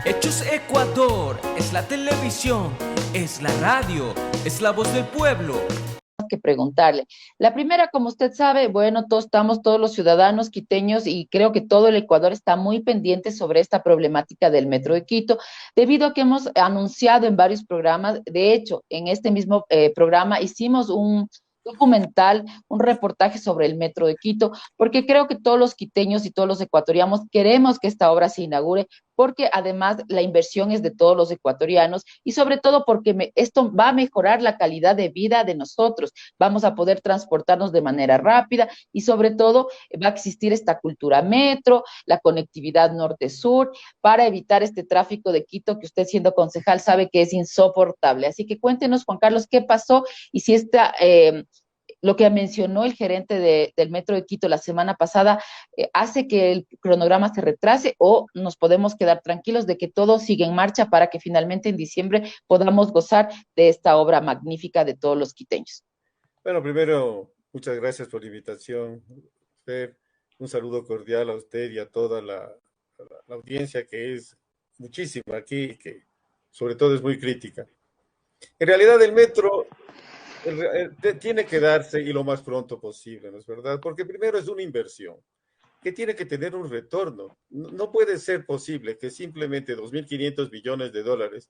Hechos Ecuador, es la televisión, es la radio, es la voz del pueblo. Que preguntarle. La primera, como usted sabe, bueno, todos los ciudadanos quiteños y creo que todo el Ecuador está muy pendiente sobre esta problemática del Metro de Quito, debido a que hemos anunciado en varios programas, de hecho, en este mismo programa hicimos un documental, un reportaje sobre el Metro de Quito, porque creo que todos los quiteños y todos los ecuatorianos queremos que esta obra se inaugure, porque además la inversión es de todos los ecuatorianos y sobre todo porque esto va a mejorar la calidad de vida de nosotros, vamos a poder transportarnos de manera rápida y sobre todo va a existir esta cultura metro, la conectividad norte-sur, para evitar este tráfico de Quito que usted siendo concejal sabe que es insoportable. Así que cuéntenos, Juan Carlos, qué pasó y si lo que mencionó el gerente del Metro de Quito la semana pasada hace que el cronograma se retrase o nos podemos quedar tranquilos de que todo sigue en marcha para que finalmente en diciembre podamos gozar de esta obra magnífica de todos los quiteños. Bueno, primero, muchas gracias por la invitación. Fer, un saludo cordial a usted y a toda la audiencia que es muchísima aquí, que sobre todo es muy crítica. En realidad el metro tiene que darse y lo más pronto posible, ¿no es verdad? Porque primero es una inversión que tiene que tener un retorno. No puede ser posible que simplemente 2.500 millones de dólares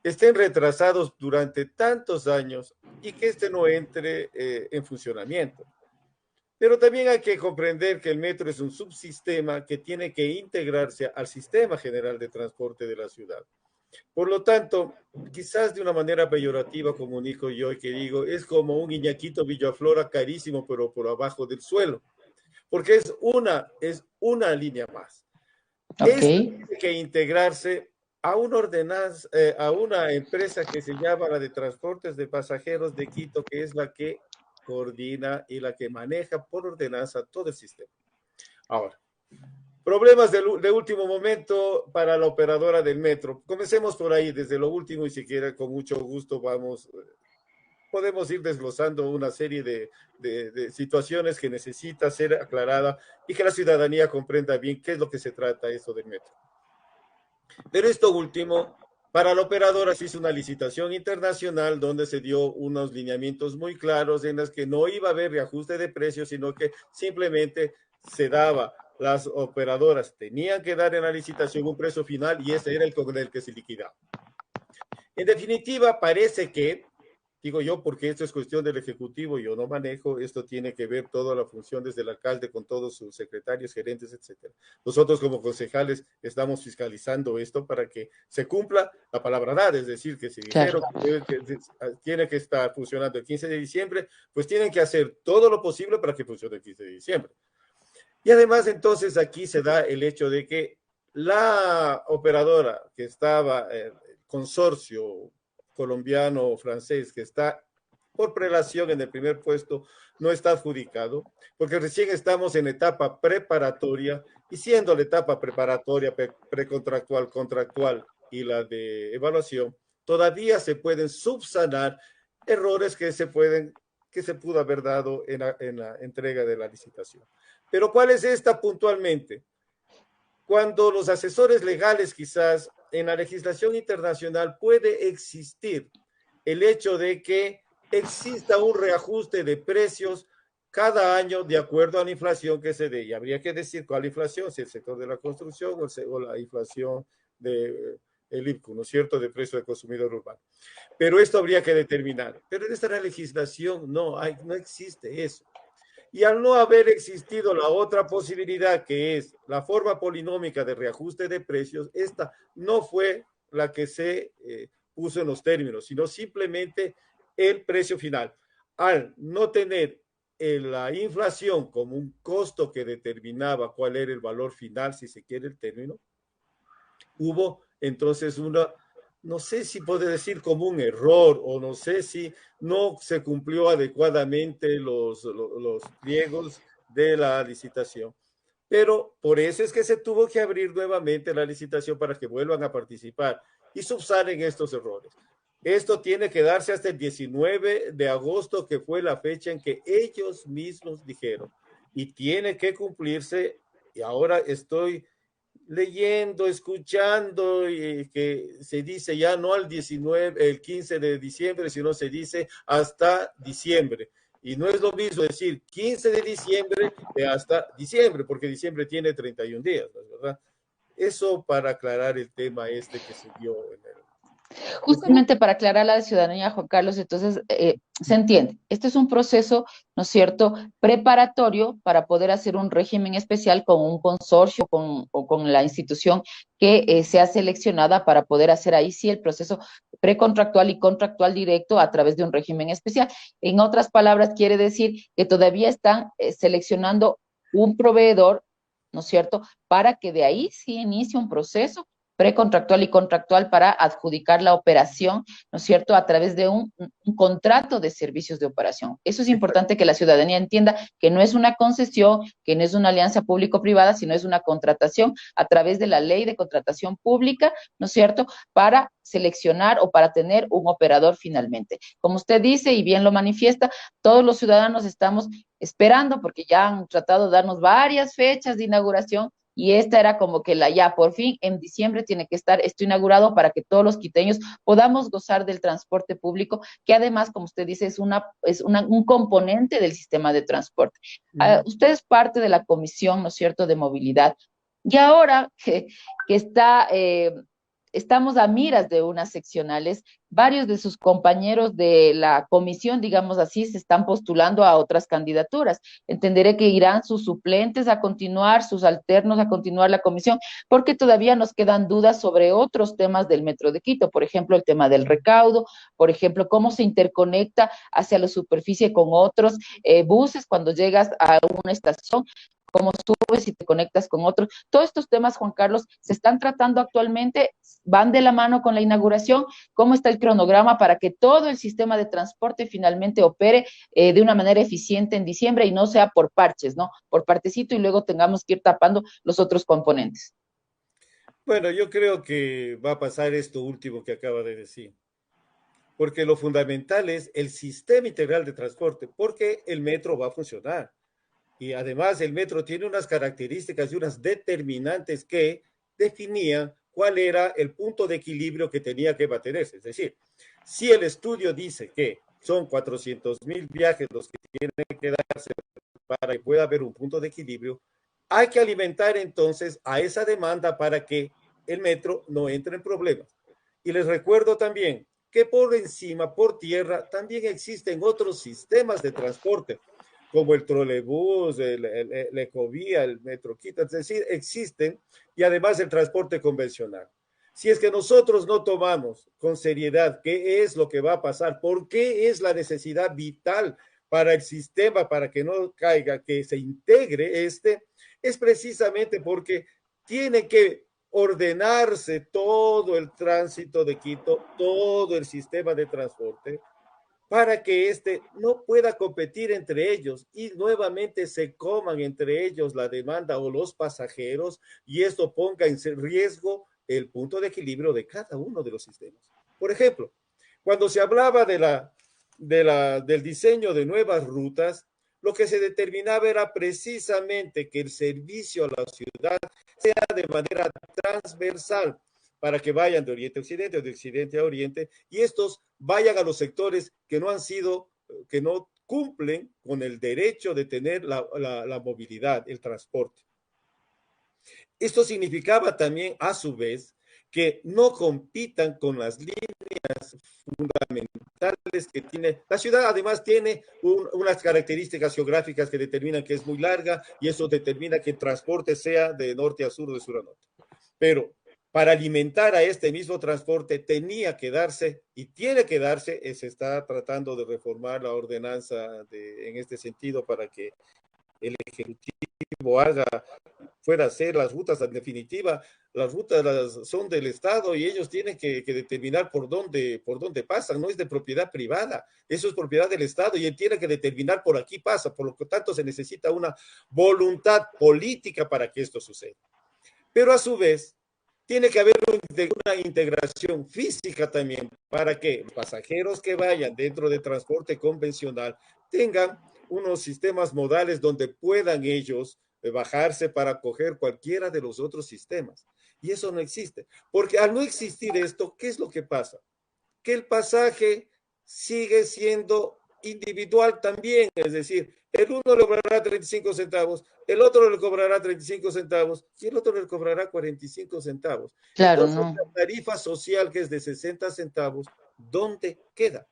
estén retrasados durante tantos años y que este no entre en funcionamiento. Pero también hay que comprender que el metro es un subsistema que tiene que integrarse al sistema general de transporte de la ciudad. Por lo tanto, quizás de una manera peyorativa comunico yo y que digo, es como un Iñaquito Villaflora carísimo, pero por abajo del suelo, porque es una línea más. Ok. Esta tiene que integrarse a una ordenanza, a una empresa que se llama la de transportes de pasajeros de Quito, que es la que coordina y la que maneja por ordenanza todo el sistema. Ahora, problemas de último momento para la operadora del metro. Comencemos por ahí, desde lo último, y si quiere, con mucho gusto podemos ir desglosando una serie de situaciones que necesita ser aclarada y que la ciudadanía comprenda bien qué es lo que se trata eso del metro. Pero esto último, para la operadora se hizo una licitación internacional donde se dio unos lineamientos muy claros en los que no iba a haber reajuste de precios, sino que simplemente se daba, las operadoras tenían que dar en la licitación un precio final y ese era el con el que se liquidaba. En definitiva, parece que, digo yo, porque esto es cuestión del Ejecutivo, yo no manejo, esto tiene que ver toda la función desde el alcalde con todos sus secretarios, gerentes, etcétera. Nosotros como concejales estamos fiscalizando esto para que se cumpla la palabra dada, es decir, que si Claro. dijeron que tiene que estar funcionando el 15 de diciembre, pues tienen que hacer todo lo posible para que funcione el 15 de diciembre. Y además entonces aquí se da el hecho de que la operadora que estaba, el consorcio colombiano-francés que está por prelación en el primer puesto, no está adjudicado, porque recién estamos en etapa preparatoria y siendo la etapa preparatoria, precontractual, contractual y la de evaluación, todavía se pueden subsanar errores que se pudo haber dado en la entrega de la licitación. Pero ¿cuál es esta puntualmente? Cuando los asesores legales quizás en la legislación internacional puede existir el hecho de que exista un reajuste de precios cada año de acuerdo a la inflación que se dé. Y habría que decir cuál inflación, si el sector de la construcción o la inflación del IPCO, ¿no es cierto?, de precio del consumidor urbano. Pero esto habría que determinar. Pero en esta legislación no existe eso. Y al no haber existido la otra posibilidad, que es la forma polinómica de reajuste de precios, esta no fue la que se puso en los términos, sino simplemente el precio final. Al no tener la inflación como un costo que determinaba cuál era el valor final, si se quiere el término, hubo entonces no sé si puede decir como un error o no sé si no se cumplió adecuadamente los pliegos de la licitación. Pero por eso es que se tuvo que abrir nuevamente la licitación para que vuelvan a participar y subsanen estos errores. Esto tiene que darse hasta el 19 de agosto, que fue la fecha en que ellos mismos dijeron, y tiene que cumplirse, y ahora estoy leyendo, escuchando, y que se dice ya no al 19, el 15 de diciembre, sino se dice hasta diciembre. Y no es lo mismo decir 15 de diciembre que hasta diciembre, porque diciembre tiene 31 días, ¿no es verdad? Eso para aclarar el tema este que se dio en el... Justamente para aclarar a la ciudadanía, Juan Carlos, entonces se entiende. Este es un proceso, ¿no es cierto?, preparatorio para poder hacer un régimen especial con un consorcio o con la institución que sea seleccionada para poder hacer ahí sí el proceso precontractual y contractual directo a través de un régimen especial. En otras palabras, quiere decir que todavía están seleccionando un proveedor, ¿no es cierto?, para que de ahí sí inicie un proceso precontractual y contractual para adjudicar la operación, ¿no es cierto?, a través de un contrato de servicios de operación. Eso es importante que la ciudadanía entienda que no es una concesión, que no es una alianza público-privada, sino es una contratación a través de la ley de contratación pública, ¿no es cierto?, para seleccionar o para tener un operador finalmente. Como usted dice y bien lo manifiesta, todos los ciudadanos estamos esperando porque ya han tratado de darnos varias fechas de inauguración y esta era como que la ya, por fin, en diciembre tiene que estar esto inaugurado para que todos los quiteños podamos gozar del transporte público, que además, como usted dice, un componente del sistema de transporte. Usted es parte de la comisión, ¿no es cierto?, de movilidad. Y ahora que estamos a miras de unas seccionales, varios de sus compañeros de la comisión, digamos así, se están postulando a otras candidaturas. Entenderé que irán sus suplentes a continuar, sus alternos a continuar la comisión, porque todavía nos quedan dudas sobre otros temas del Metro de Quito, por ejemplo, el tema del recaudo, por ejemplo, cómo se interconecta hacia la superficie con otros buses cuando llegas a una estación, cómo subes y te conectas con otros. Todos estos temas, Juan Carlos, se están tratando actualmente, van de la mano con la inauguración. ¿Cómo está el cronograma para que todo el sistema de transporte finalmente opere de una manera eficiente en diciembre y no sea por parches, ¿no? Por partecito y luego tengamos que ir tapando los otros componentes. Bueno, yo creo que va a pasar esto último que acaba de decir, porque lo fundamental es el sistema integral de transporte, porque el metro va a funcionar. Y además el metro tiene unas características y unas determinantes que definían cuál era el punto de equilibrio que tenía que mantenerse. Es decir, si el estudio dice que son 400.000 viajes los que tienen que darse para que pueda haber un punto de equilibrio, hay que alimentar entonces a esa demanda para que el metro no entre en problemas. Y les recuerdo también que por encima, por tierra, también existen otros sistemas de transporte, como el trolebús, la ecovía, el metroquita, es decir, existen, y además el transporte convencional. Si es que nosotros no tomamos con seriedad qué es lo que va a pasar, por qué es la necesidad vital para el sistema, para que no caiga, que se integre es precisamente porque tiene que ordenarse todo el tránsito de Quito, todo el sistema de transporte, para que éste no pueda competir entre ellos y nuevamente se coman entre ellos la demanda o los pasajeros y esto ponga en riesgo el punto de equilibrio de cada uno de los sistemas. Por ejemplo, cuando se hablaba del diseño de nuevas rutas, lo que se determinaba era precisamente que el servicio a la ciudad sea de manera transversal para que vayan de oriente a occidente o de occidente a oriente y estos vayan a los sectores que no han sido, que no cumplen con el derecho de tener la movilidad, el transporte. Esto significaba también, a su vez, que no compitan con las líneas fundamentales que tiene. La ciudad además tiene unas características geográficas que determinan que es muy larga y eso determina que el transporte sea de norte a sur o de sur a norte. Pero para alimentar a este mismo transporte tenía que darse y tiene que darse, se está tratando de reformar la ordenanza en este sentido para que el Ejecutivo fuera a hacer las rutas en definitiva. Las rutas son del Estado y ellos tienen que determinar por dónde pasan, no es de propiedad privada, eso es propiedad del Estado y él tiene que determinar por aquí pasa, por lo tanto se necesita una voluntad política para que esto suceda. Pero a su vez, tiene que haber una integración física también para que los pasajeros que vayan dentro de transporte convencional tengan unos sistemas modales donde puedan ellos bajarse para coger cualquiera de los otros sistemas. Y eso no existe. Porque al no existir esto, ¿qué es lo que pasa? Que el pasaje sigue siendo individual también, es decir, el uno le cobrará 35 centavos, el otro le cobrará 35 centavos y el otro le cobrará 45 centavos. Claro, Entonces, no. la tarifa social que es de 60 centavos, ¿dónde queda?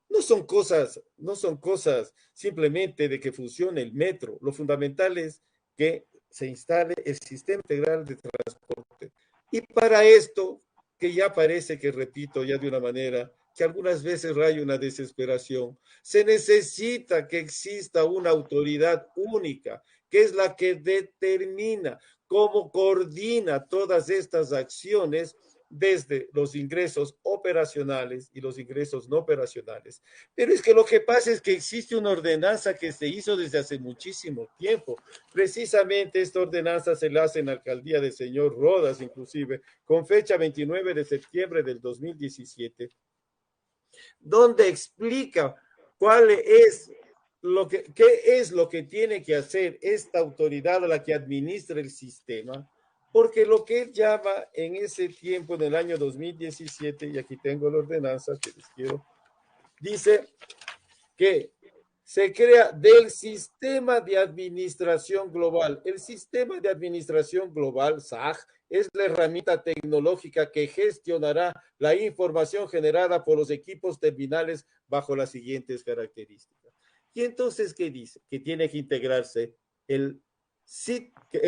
No son cosas simplemente de que funcione el metro. Lo fundamental es que se instale el sistema integral de transporte. Y para esto, que ya parece que repito ya de una manera que algunas veces raya una desesperación, se necesita que exista una autoridad única, que es la que determina cómo coordina todas estas acciones desde los ingresos operacionales y los ingresos no operacionales. Pero es que lo que pasa es que existe una ordenanza que se hizo desde hace muchísimo tiempo. Precisamente esta ordenanza se la hace en la alcaldía del señor Rodas, inclusive, con fecha 29 de septiembre del 2017, donde explica qué es lo que tiene que hacer esta autoridad a la que administra el sistema, porque lo que él llama en ese tiempo, en el año 2017, y aquí tengo la ordenanza que les quiero, dice que se crea del sistema de administración global. El sistema de administración global, SAG, es la herramienta tecnológica que gestionará la información generada por los equipos terminales bajo las siguientes características. Y entonces, ¿qué dice? Que tiene que integrarse el SID, que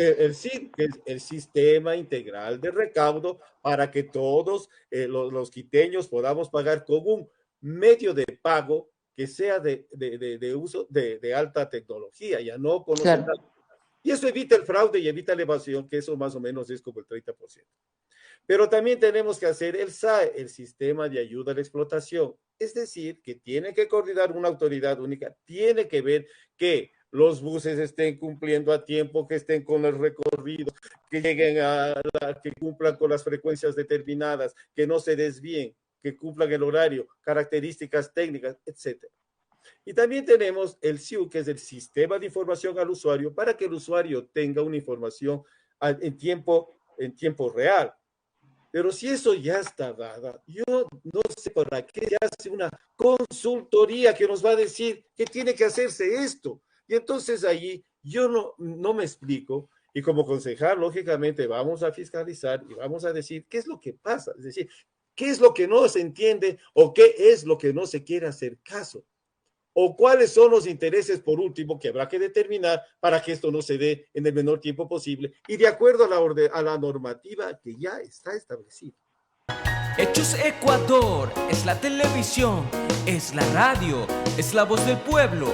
es el Sistema Integral de Recaudo, para que todos los quiteños podamos pagar con un medio de pago que sea de uso de alta tecnología, ya no con los Claro. centavos. Y eso evita el fraude y evita la evasión, que eso más o menos es como el 30%. Pero también tenemos que hacer el SAE, el Sistema de Ayuda a la Explotación. Es decir, que tiene que coordinar una autoridad única, tiene que ver que los buses estén cumpliendo a tiempo, que estén con el recorrido, que lleguen que cumplan con las frecuencias determinadas, que no se desvíen, que cumplan el horario, características técnicas, etc. Y también tenemos el SIU, que es el Sistema de Información al Usuario, para que el usuario tenga una información en tiempo real. Pero si eso ya está dada, yo no sé para qué se hace una consultoría que nos va a decir que tiene que hacerse esto. Y entonces allí yo no me explico. Y como concejal, lógicamente, vamos a fiscalizar y vamos a decir qué es lo que pasa. Es decir, qué es lo que no se entiende o qué es lo que no se quiere hacer caso. O cuáles son los intereses, por último, que habrá que determinar para que esto no se dé en el menor tiempo posible y de acuerdo a la normativa que ya está establecida. Hechos Ecuador es la televisión, es la radio, es la voz del pueblo.